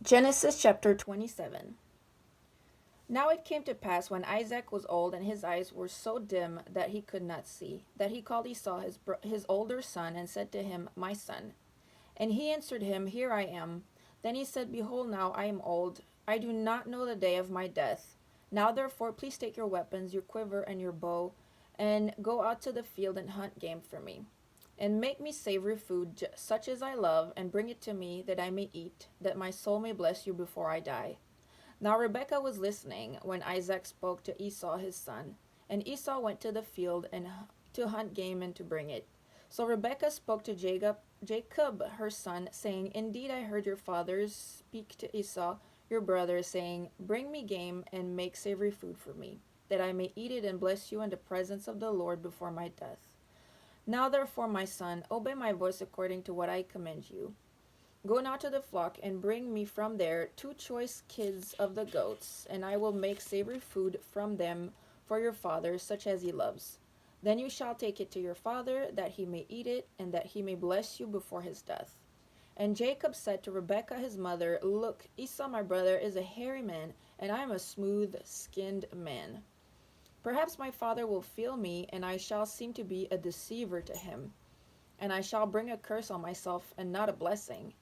Genesis chapter 27. Now it came to pass when Isaac was old and his eyes were so dim that he could not see, that he called Esau his older son and said to him, My son. And he answered him, Here I am. Then he said, Behold, now I am old. I do not know the day of my death. Now therefore, please take your weapons, your quiver, and your bow, and go out to the field and hunt game for me. And make me savory food, such as I love, and bring it to me, that I may eat, that my soul may bless you before I die. Now Rebekah was listening when Isaac spoke to Esau his son, and Esau went to the field and to hunt game and to bring it. So Rebekah spoke to Jacob her son, saying, Indeed, I heard your father speak to Esau your brother, saying, Bring me game and make savory food for me, that I may eat it and bless you in the presence of the Lord before my death. Now therefore, my son, obey my voice according to what I command you. Go now to the flock and bring me from there 2 choice kids of the goats, and I will make savory food from them for your father, such as he loves. Then you shall take it to your father, that he may eat it, and that he may bless you before his death. And Jacob said to Rebekah his mother, Look, Esau my brother is a hairy man, and I am a smooth-skinned man. Perhaps my father will feel me, and I shall seem to be a deceiver to him, and I shall bring a curse on myself and not a blessing.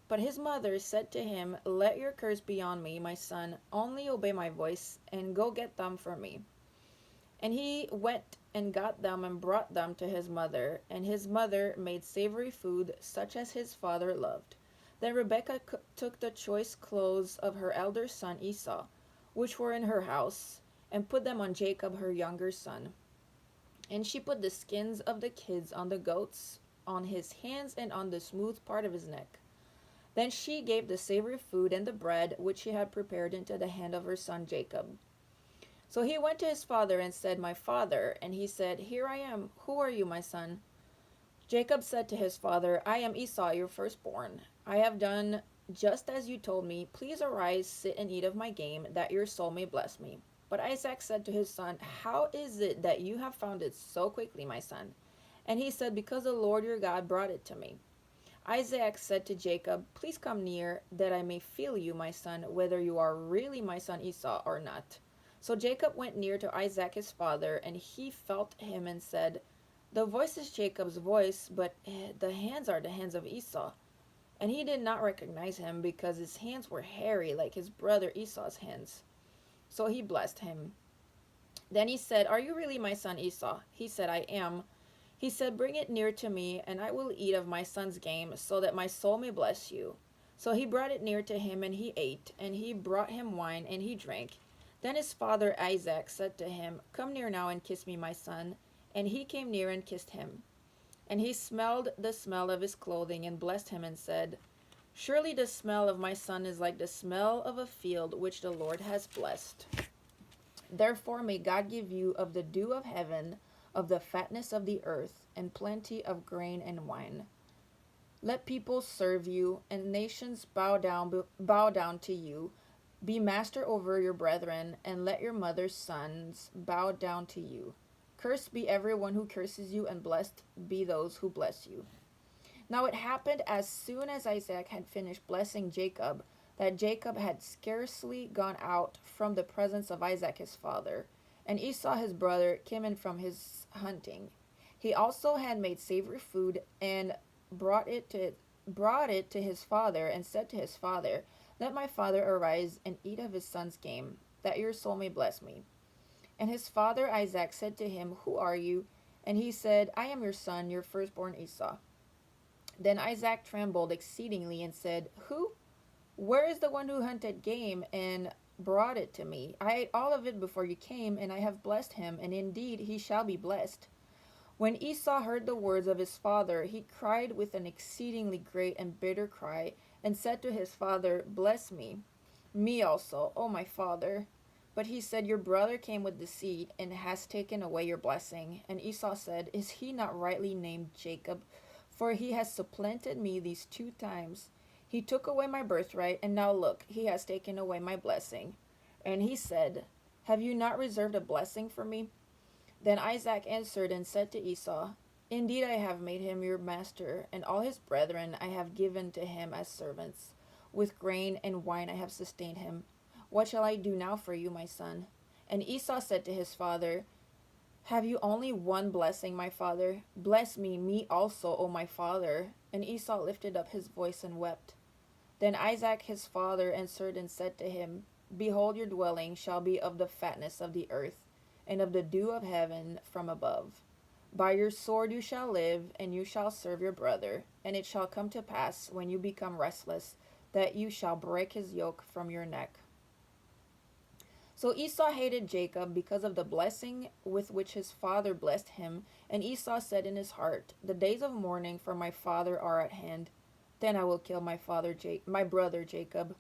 But his mother said to him, Let your curse be on me, my son, only obey my voice, and go get them for me. And he went and got them and brought them to his mother, and his mother made savory food such as his father loved. Then Rebekah took the choice clothes of her elder son Esau, which were in her house, and put them on Jacob her younger son. And she put the skins of the kids on the goats, on his hands, and on the smooth part of his neck. Then she gave the savory food and the bread which she had prepared into the hand of her son Jacob. So he went to his father and said, My father. And he said, Here I am. Who are you, my son? Jacob said to his father, I am Esau, your firstborn. I have done just as you told me. Please arise, sit and eat of my game, that your soul may bless me. But Isaac said to his son, How is it that you have found it so quickly, my son? And he said, Because the Lord your God brought it to me. Isaac said to Jacob, Please come near, that I may feel you, my son, whether you are really my son Esau or not. So Jacob went near to Isaac his father, and he felt him and said, The voice is Jacob's voice, but the hands are the hands of Esau. And he did not recognize him, because his hands were hairy like his brother Esau's hands. So he blessed him. Then he said, Are you really my son Esau? He said, I am. He said, Bring it near to me, and I will eat of my son's game, so that my soul may bless you. So he brought it near to him, and he ate, and he brought him wine, and he drank. Then his father Isaac said to him, Come near now and kiss me, my son. And he came near and kissed him. And he smelled the smell of his clothing, and blessed him, and said, Surely the smell of my son is like the smell of a field which the Lord has blessed. Therefore may God give you of the dew of heaven, of the fatness of the earth, and plenty of grain and wine. Let people serve you, and nations bow down to you. Be master over your brethren, and let your mother's sons bow down to you. Cursed be everyone who curses you, and blessed be those who bless you. Now it happened as soon as Isaac had finished blessing Jacob, that Jacob had scarcely gone out from the presence of Isaac his father, and Esau his brother came in from his hunting. He also had made savory food, and brought it to his father, and said to his father, Let my father arise and eat of his son's game, that your soul may bless me. And his father Isaac said to him, Who are you? And he said, I am your son, your firstborn Esau. Then Isaac trembled exceedingly and said, Who? Where is the one who hunted game and brought it to me? I ate all of it before you came, and I have blessed him, and indeed he shall be blessed. When Esau heard the words of his father, he cried with an exceedingly great and bitter cry, and said to his father, Bless me also, O my father. But he said, Your brother came with deceit, and has taken away your blessing. And Esau said, Is he not rightly named Jacob? For he has supplanted me these 2 times. He took away my birthright, and now look, he has taken away my blessing. And he said, Have you not reserved a blessing for me? Then Isaac answered and said to Esau, Indeed I have made him your master, and all his brethren I have given to him as servants. With grain and wine I have sustained him. What shall I do now for you, my son? And Esau said to his father, Have you only one blessing, my father? Bless me also, O my father. And Esau lifted up his voice and wept. Then Isaac his father answered and said to him, Behold, your dwelling shall be of the fatness of the earth, and of the dew of heaven from above. By your sword you shall live, and you shall serve your brother. And it shall come to pass, when you become restless, that you shall break his yoke from your neck. So Esau hated Jacob because of the blessing with which his father blessed him. And Esau said in his heart, The days of mourning for my father are at hand. Then I will kill my brother Jacob.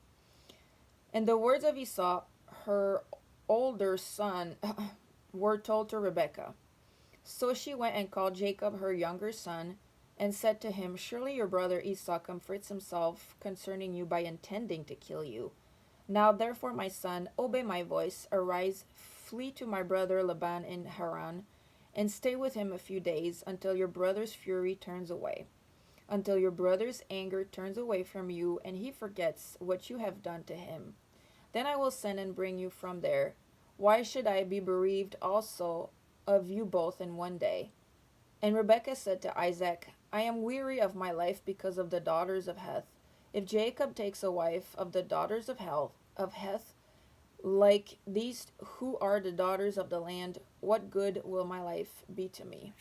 And the words of Esau, her older son, were told to Rebekah. So she went and called Jacob her younger son, and said to him, Surely your brother Esau comforts himself concerning you by intending to kill you. Now therefore, my son, obey my voice, arise, flee to my brother Laban in Haran, and stay with him a few days, until your brother's fury turns away, until your brother's anger turns away from you, and he forgets what you have done to him. Then I will send and bring you from there. Why should I be bereaved also of you both in one day? And Rebekah said to Isaac, I am weary of my life because of the daughters of Heth. If Jacob takes a wife of the daughters of Heth, like these who are the daughters of the land, what good will my life be to me?